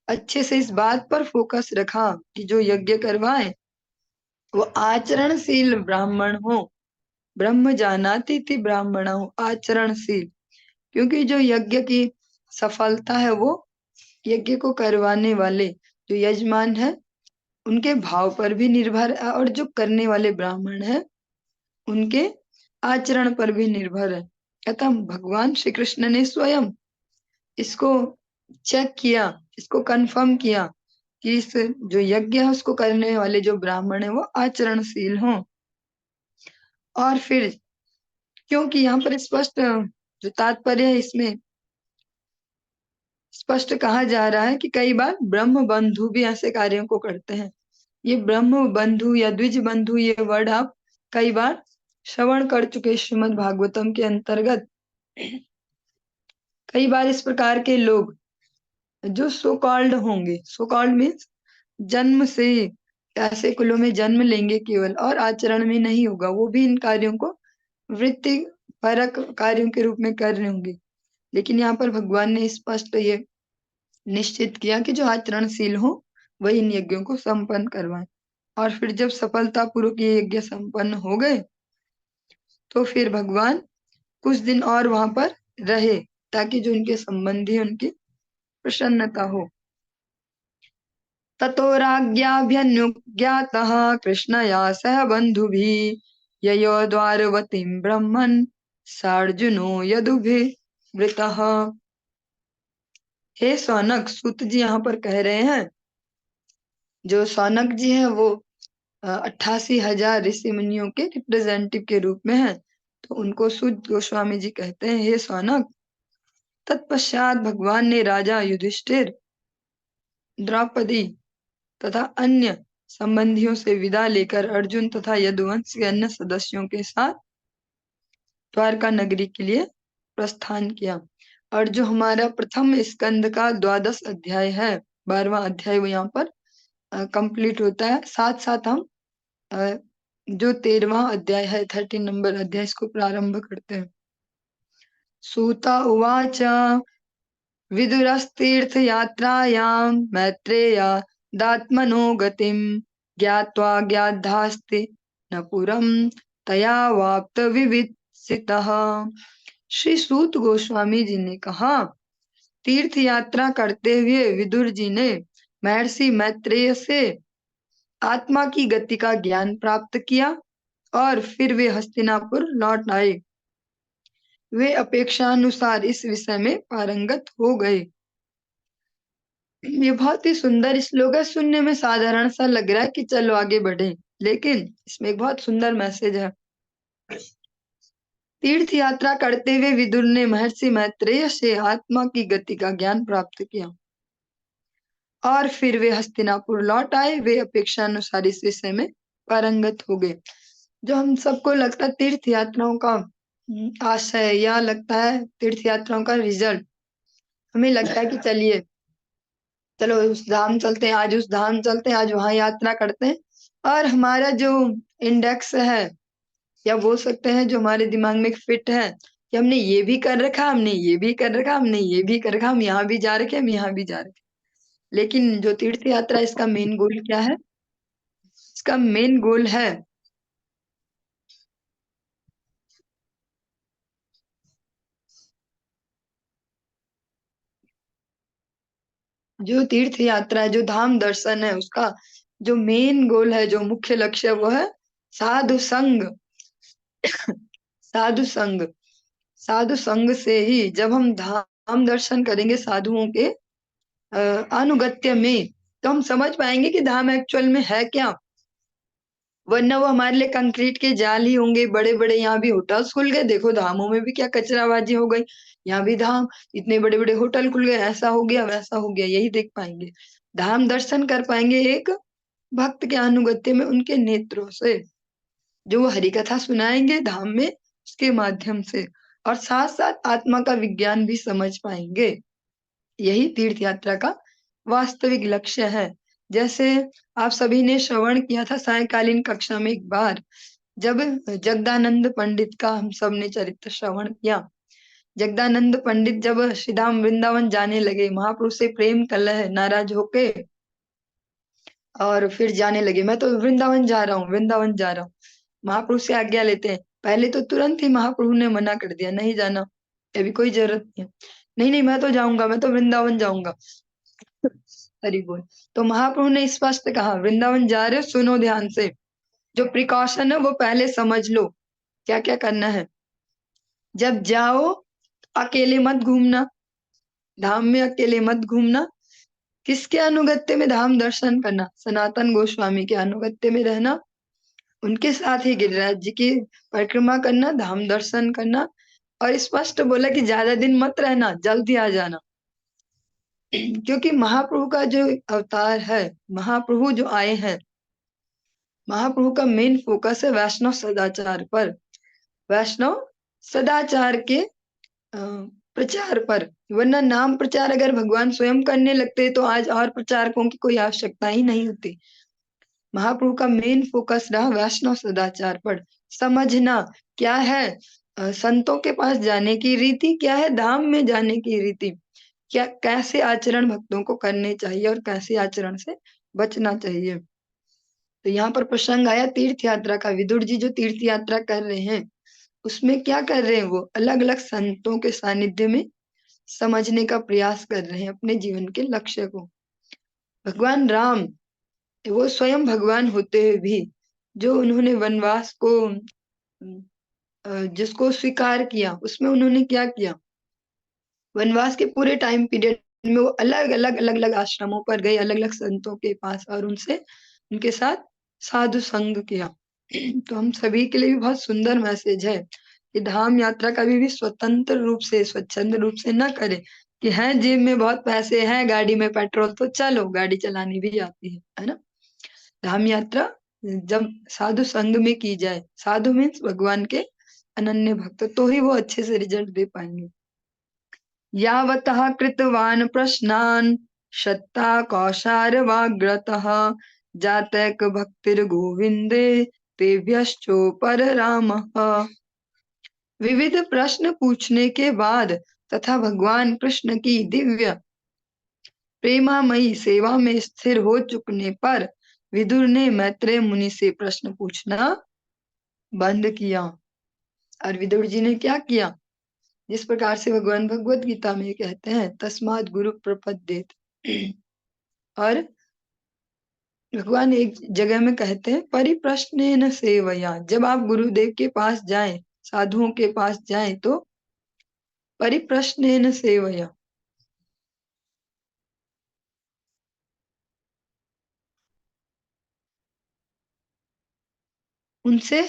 अच्छे से इस बात पर फोकस रखा कि जो यज्ञ करवाए वो आचरणशील ब्राह्मण हो। ब्रह्म जानाति थी ब्राह्मण हो, आचरणशील, क्योंकि जो यज्ञ की सफलता है वो यज्ञ को करवाने वाले जो यजमान है उनके भाव पर भी निर्भर है, और जो करने वाले ब्राह्मण है उनके आचरण पर भी निर्भर है। अतः भगवान श्री कृष्ण ने स्वयं इसको चेक किया, इसको कंफर्म किया कि इस जो यज्ञ है उसको करने वाले जो ब्राह्मण है वो आचरणशील हों। और फिर क्योंकि यहाँ पर स्पष्ट जो तात्पर्य है इसमें स्पष्ट कहा जा रहा है कि कई बार ब्रह्म बंधु भी ऐसे कार्यों को करते हैं। ये ब्रह्म बंधु या द्विज बंधु, ये वर्ड आप कई बार श्रवण कर चुके श्रीमद् भागवतम के अंतर्गत। कई बार इस प्रकार के लोग जो सो कॉल्ड होंगे, सो कॉल्ड मीन्स जन्म से ऐसे कुलों में जन्म लेंगे केवल, और आचरण में नहीं होगा, वो भी इन कार्यों को वृत्ति परक कार्यों के रूप में कर रहे होंगे। लेकिन यहाँ पर भगवान ने स्पष्ट ये निश्चित किया कि जो आचरणशील हो वही इन यज्ञों को संपन्न करवाएं। और फिर जब सफलतापूर्वक ये यज्ञ संपन्न हो गए तो फिर भगवान कुछ दिन और वहां पर रहे ताकि जो उनके संबंधी उनकी प्रसन्नता हो। ततो राज्ञाभ्यनुज्ञातः कृष्णया सह बन्धुभिः ययो द्वारवतीं ब्रह्मन् सार्जुनो यदुभिवृतः। हे सौनक, सूत जी यहाँ पर कह रहे हैं, जो सौनक जी हैं वो 88,000 ऋषि मुनियों के रिप्रेजेंटेटिव के रूप में हैं, तो उनको सूत गोस्वामी जी कहते हैं हे सौनक। तत्पश्चात भगवान ने राजा युधिष्ठिर, द्रौपदी तथा अन्य संबंधियों से विदा लेकर अर्जुन तथा यदुवंश के अन्य सदस्यों के साथ द्वारका नगरी के लिए प्रस्थान किया। और जो हमारा प्रथम स्कंद का 12 अध्याय है, 12वां अध्याय, वो यहाँ पर कंप्लीट होता है। साथ साथ हम जो 13वां अध्याय है, 13 नंबर अध्याय, इसको प्रारंभ करते हैं। सूता उवाच विदुरस्तीर्थ यात्रायां मैत्रेया दात्मनो गतिं ज्ञात्वा ज्ञाधास्ति न पुरं तया वाप्त विवित्सितः। श्री सूत गोस्वामी जी ने कहा, तीर्थ यात्रा करते हुए विदुर जी ने महर्षि मैत्रेय से आत्मा की गति का ज्ञान प्राप्त किया और फिर वे हस्तिनापुर लौट आए। वे अपेक्षानुसार इस विषय में पारंगत हो गए। ये बहुत ही सुंदर श्लोक है, सुनने में साधारण सा लग रहा है कि चलो आगे बढ़े, लेकिन इसमें एक बहुत सुंदर मैसेज है। तीर्थ यात्रा करते हुए विदुर ने महर्षि मैत्रेय से आत्मा की गति का ज्ञान प्राप्त किया और फिर वे हस्तिनापुर लौट आए। वे अपेक्षा अनुसार इस विषय में पारंगत हो गए। जो हम सबको लगता है तीर्थ यात्राओं का आशय या लगता है तीर्थ यात्राओं का रिजल्ट, हमें लगता है कि चलिए चलो उस धाम चलते हैं, आज उस धाम चलते हैं, आज वहां यात्रा करते हैं, और हमारा जो इंडेक्स है या बोल सकते हैं जो हमारे दिमाग में फिट है कि हमने ये भी कर रखा, हमने ये भी कर रखा, हमने ये भी कर रखा, हम यहाँ भी जा रखे, हम यहाँ भी जा रखे। लेकिन जो तीर्थ यात्रा, इसका मेन गोल क्या है? इसका मेन गोल है जो तीर्थ यात्रा है, जो धाम दर्शन है, उसका जो मेन गोल है, जो मुख्य लक्ष्य है, वो है साधु संग। साधु संग, साधु संग से ही जब हम धाम दर्शन करेंगे साधुओं के अनुगत्य में, तो हम समझ पाएंगे कि धाम एक्चुअल में है क्या। वरना वो हमारे लिए कंक्रीट के जाल ही होंगे। बड़े बड़े यहाँ भी होटल्स खुल गए, देखो धामों में भी क्या कचराबाजी हो गई। यहाँ भी धाम, इतने बड़े बड़े होटल खुल गए, ऐसा हो गया वैसा हो गया, यही देख पाएंगे। धाम दर्शन कर पाएंगे एक भक्त के अनुगत्य में, उनके नेत्रों से, जो वो हरि कथा सुनाएंगे धाम में, उसके माध्यम से, और साथ साथ आत्मा का विज्ञान भी समझ पाएंगे। यही तीर्थ यात्रा का वास्तविक लक्ष्य है। जैसे आप सभी ने श्रवण किया था सायकालीन कक्षा में एक बार, जब जगदानंद पंडित का हम सब ने चरित्र श्रवण किया। जगदानंद पंडित जब श्रीधाम वृंदावन जाने लगे, महाप्रभु से प्रेम कलह नाराज होके, और फिर जाने लगे, मैं तो वृंदावन जा रहा हूँ, वृंदावन जा रहा हूँ। महाप्रभु से आज्ञा लेते हैं, पहले तो तुरंत ही महाप्रभु ने मना कर दिया, नहीं जाना, अभी कोई जरूरत नहीं है। नहीं नहीं, मैं तो जाऊंगा, मैं तो वृंदावन जाऊंगा। हरि बोल। तो महाप्रभु ने स्पष्ट कहा, वृंदावन जा रहे हो, सुनो ध्यान से, जो प्रिकॉशन है वो पहले समझ लो, क्या क्या करना है। जब जाओ अकेले मत घूमना, धाम में अकेले मत घूमना। किसके अनुगत्य में धाम दर्शन करना? सनातन गोस्वामी के अनुगत्य में रहना, उनके साथ ही गिरिराज जी की परिक्रमा करना, धाम दर्शन करना। और स्पष्ट बोला कि ज्यादा दिन मत रहना, जल्दी आ जाना। क्योंकि महाप्रभु का जो अवतार है, महाप्रभु जो आए हैं, महाप्रभु का मेन फोकस है वैष्णव सदाचार पर, वैष्णव सदाचार के प्रचार पर। वरना नाम प्रचार अगर भगवान स्वयं करने लगते तो आज और प्रचारकों की कोई आवश्यकता ही नहीं होती। महाप्रभु का मेन फोकस रहा वैष्णव सदाचार पर, समझना क्या है संतों के पास जाने की रीति, क्या है धाम में जाने की रीति, क्या कैसे आचरण भक्तों को करने चाहिए और कैसे आचरण से बचना चाहिए। तो यहाँ पर प्रसंग आया तीर्थ यात्रा का। विदुर जी जो तीर्थ यात्रा कर रहे हैं, उसमें क्या कर रहे हैं? वो अलग अलग संतों के सानिध्य में समझने का प्रयास कर रहे हैं अपने जीवन के लक्ष्य को। भगवान राम, वो स्वयं भगवान होते हुए भी, जो उन्होंने वनवास को जिसको स्वीकार किया, उसमें उन्होंने क्या किया? वनवास के पूरे टाइम पीरियड में वो अलग अलग अलग अलग आश्रमों पर गए, अलग अलग संतों के पास, और उनसे उनके साथ साधु संग किया। तो हम सभी के लिए भी बहुत सुंदर मैसेज है कि धाम यात्रा कभी भी स्वतंत्र रूप से, स्वच्छंद रूप से न करे कि है जेब में बहुत पैसे हैं, गाड़ी में पेट्रोल, तो चलो गाड़ी चलानी भी आती है ना। धाम यात्रा जब साधु संग में की जाए, साधु मीन्स भगवान के अनन्य भक्त, तो ही वो अच्छे से रिजल्ट दे पाएंगे। यावतः कृतवान् प्रश्नान् शत्ता कौशारवाग्रतः जातैक भक्तिर्गोविन्दे तेभ्यश्चोपर रामः। विविध प्रश्न पूछने के बाद तथा भगवान कृष्ण की दिव्य प्रेमामयी सेवा में स्थिर हो चुकने पर विदुर ने मैत्रेय मुनि से प्रश्न पूछना बंद किया। और विदुर जी ने क्या किया? जिस प्रकार से भगवान भगवत गीता में कहते हैं, तस्मात् गुरु प्रपद्येत। और भगवान एक जगह में कहते हैं, परिप्रश्नेन सेवया, जब आप गुरुदेव के पास जाएं, साधुओं के पास जाएं, तो परिप्रश्नेन सेवया, उनसे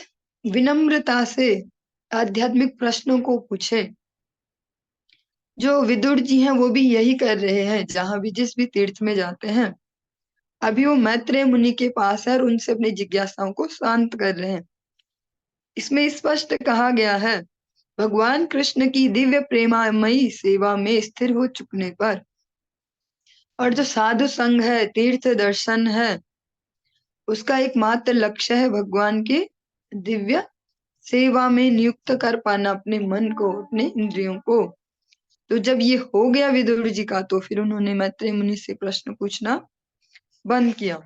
विनम्रता से आध्यात्मिक प्रश्नों को पूछे। जो विदुर जी हैं वो भी यही कर रहे हैं, जहां भी जिस भी तीर्थ में जाते हैं। अभी वो मैत्रेय मुनि के पास है और उनसे अपनी जिज्ञासाओं को शांत कर रहे हैं। इसमें स्पष्ट कहा गया है, भगवान कृष्ण की दिव्य प्रेमामयी सेवा में स्थिर हो चुकने पर और जो साधु संग है, तीर्थ दर्शन है, उसका एकमात्र लक्ष्य है भगवान के दिव्य सेवा में नियुक्त कर पाना अपने मन को, अपने इंद्रियों को। तो जब ये हो गया विदुर जी का, तो फिर उन्होंने मैत्रेय मुनि से प्रश्न पूछना बंद किया।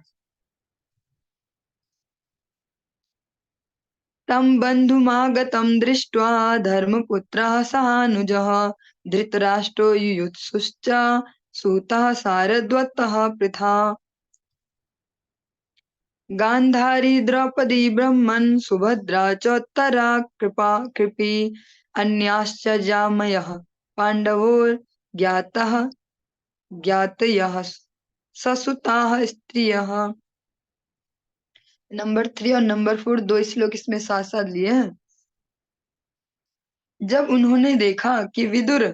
तम बंधुमागतम दृष्ट्वा धर्मपुत्रः सहानुजः धृतराष्ट्रो युयुत्सुश्च सूतः सारद्वतः पृथा गांधारी द्रौपदी ब्रह्मन् सुभद्रा चोत्तरा कृपी अन्याश्च जामयः पांडवो ज्ञातः ज्ञातयः ससुताः स्त्रियः। नंबर 3 और नंबर 4 दो श्लोक इसमें साथ साथ लिए हैं। जब उन्होंने देखा कि विदुर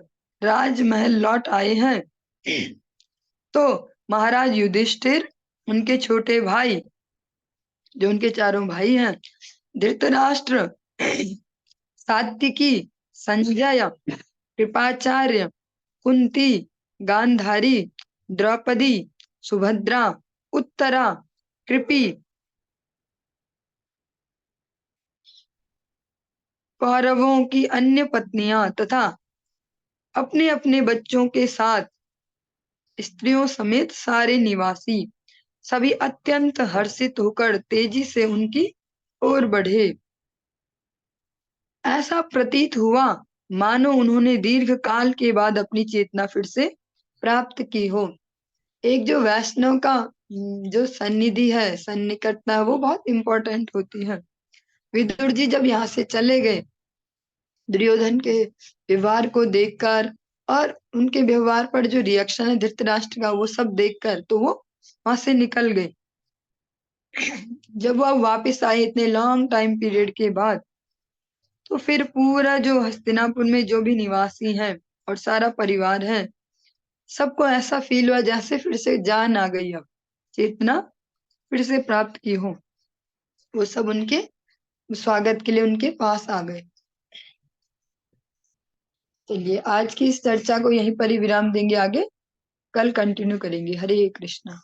राजमहल लौट आए हैं, तो महाराज युधिष्ठिर, उनके छोटे भाई, जो उनके चारों भाई हैं, धृतराष्ट्र, सात्विकी, संजय, कृपाचार्य, कुंती, गांधारी, द्रौपदी, सुभद्रा, उत्तरा, कृपी, कौरवों की अन्य पत्नियां तथा अपने अपने बच्चों के साथ स्त्रियों समेत सारे निवासी सभी अत्यंत हर्षित होकर तेजी से उनकी ओर बढ़े। ऐसा प्रतीत हुआ मानो उन्होंने दीर्घ काल के बाद अपनी चेतना फिर से प्राप्त की हो। एक जो वैष्णव का जो सन्निधि है, सन्निकटता, वो बहुत इंपॉर्टेंट होती है। विदुर जी जब यहाँ से चले गए, दुर्योधन के व्यवहार को देखकर और उनके व्यवहार पर जो रिएक्शन है धृतराष्ट्र का, वो सब देखकर तो वो वहां से निकल गए। जब वो वापस आए इतने लॉन्ग टाइम पीरियड के बाद, तो फिर पूरा जो हस्तिनापुर में जो भी निवासी हैं और सारा परिवार है, सबको ऐसा फील हुआ जैसे फिर से जान आ गई, अब चेतना फिर से प्राप्त की हो। वो सब उनके स्वागत के लिए उनके पास आ गए। चलिए आज की इस चर्चा को यहीं पर ही विराम देंगे, आगे कल कंटिन्यू करेंगे। हरे कृष्णा।